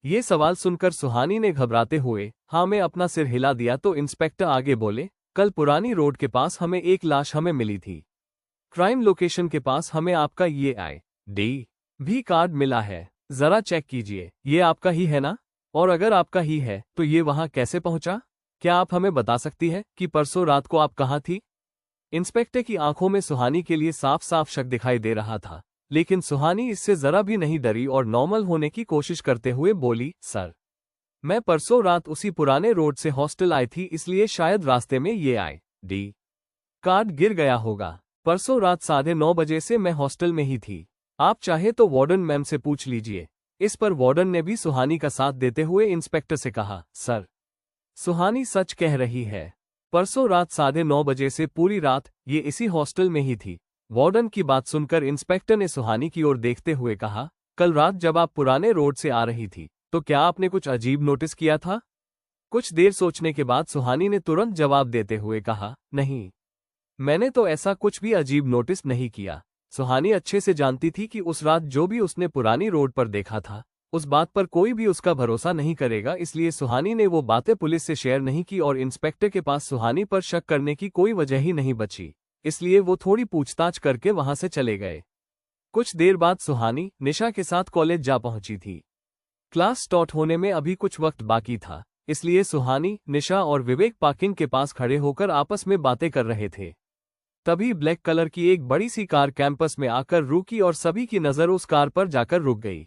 ये सवाल सुनकर सुहानी ने घबराते हुए हाँ में अपना सिर हिला दिया तो इंस्पेक्टर आगे बोले, कल पुरानी रोड के पास हमें एक लाश मिली थी। क्राइम लोकेशन के पास हमें आपका ये ID भी कार्ड मिला है, जरा चेक कीजिए, ये आपका ही है ना? और अगर आपका ही है तो ये वहां कैसे पहुंचा? क्या आप हमें बता सकती है कि परसों रात को आप कहाँ थी? इंस्पेक्टर की आंखों में सुहानी के लिए साफ साफ शक दिखाई दे रहा था, लेकिन सुहानी इससे जरा भी नहीं डरी और नॉर्मल होने की कोशिश करते हुए बोली, सर, मैं परसों रात उसी पुराने रोड से हॉस्टल आई थी, इसलिए शायद रास्ते में ये ID कार्ड गिर गया होगा। परसों रात 9:30 बजे से मैं हॉस्टल में ही थी। आप चाहे तो वार्डन मैम से पूछ लीजिए। इस पर वार्डन ने भी सुहानी का साथ देते हुए इंस्पेक्टर से कहा, सर, सुहानी सच कह रही है। परसों रात 9:30 बजे से पूरी रात ये इसी हॉस्टल में ही थी। वार्डन की बात सुनकर इंस्पेक्टर ने सुहानी की ओर देखते हुए कहा, कल रात जब आप पुराने रोड से आ रही थी तो क्या आपने कुछ अजीब नोटिस किया था? कुछ देर सोचने के बाद सुहानी ने तुरंत जवाब देते हुए कहा, नहीं, मैंने तो ऐसा कुछ भी अजीब नोटिस नहीं किया। सुहानी अच्छे से जानती थी कि उस रात जो भी उसने पुरानी रोड पर देखा था उस बात पर कोई भी उसका भरोसा नहीं करेगा, इसलिए सुहानी ने वो बातें पुलिस से शेयर नहीं की और इंस्पेक्टर के पास सुहानी पर शक करने की कोई वजह ही नहीं बची, इसलिए वो थोड़ी पूछताछ करके वहां से चले गए। कुछ देर बाद सुहानी निशा के साथ कॉलेज जा पहुंची थी। क्लास स्टार्ट होने में अभी कुछ वक्त बाकी था, इसलिए सुहानी, निशा और विवेक पार्किंग के पास खड़े होकर आपस में बातें कर रहे थे। तभी ब्लैक कलर की एक बड़ी सी कार कैंपस में आकर रुकी और सभी की नजर उस कार पर जाकर रुक गई।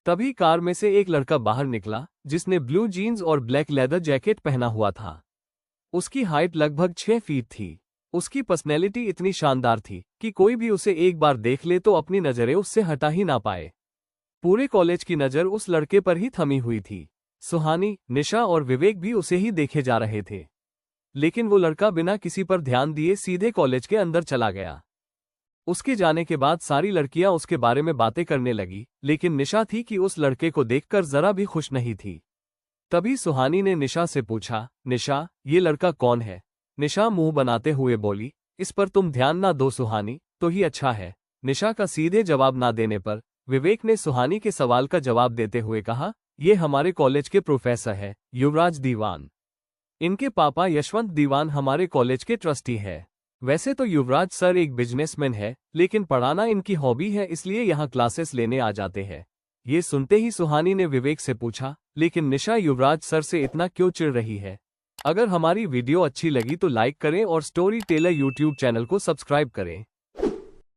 तभी कार में से एक लड़का बाहर निकला जिसने ब्लू जीन्स और ब्लैक लेदर जैकेट पहना हुआ था। उसकी हाइट लगभग 6 फीट थी। उसकी पर्सनैलिटी इतनी शानदार थी कि कोई भी उसे एक बार देख ले तो अपनी नजरें उससे हटा ही ना पाए। पूरे कॉलेज की नजर उस लड़के पर ही थमी हुई थी। सुहानी, निशा और विवेक भी उसे ही देखे जा रहे थे, लेकिन वो लड़का बिना किसी पर ध्यान दिए सीधे कॉलेज के अंदर चला गया। उसके जाने के बाद सारी लड़कियां उसके बारे में बातें करने लगी, लेकिन निशा थी कि उस लड़के को देखकर जरा भी खुश नहीं थी। तभी सुहानी ने निशा से पूछा, निशा, ये लड़का कौन है? निशा मुंह बनाते हुए बोली, इस पर तुम ध्यान ना दो सुहानी, तो ही अच्छा है। निशा का सीधे जवाब ना देने पर विवेक ने सुहानी के सवाल का जवाब देते हुए कहा, ये हमारे कॉलेज के प्रोफेसर है, युवराज दीवान। इनके पापा यशवंत दीवान हमारे कॉलेज के ट्रस्टी है। वैसे तो युवराज सर एक बिजनेसमैन है, लेकिन पढ़ाना इनकी हॉबी है, इसलिए यहाँ क्लासेस लेने आ जाते हैं। ये सुनते ही सुहानी ने विवेक से पूछा, लेकिन निशा, युवराज सर से इतना क्यों चिढ़ रही है? अगर हमारी वीडियो अच्छी लगी तो लाइक करें और स्टोरी टेलर यूट्यूब चैनल को सब्सक्राइब करें।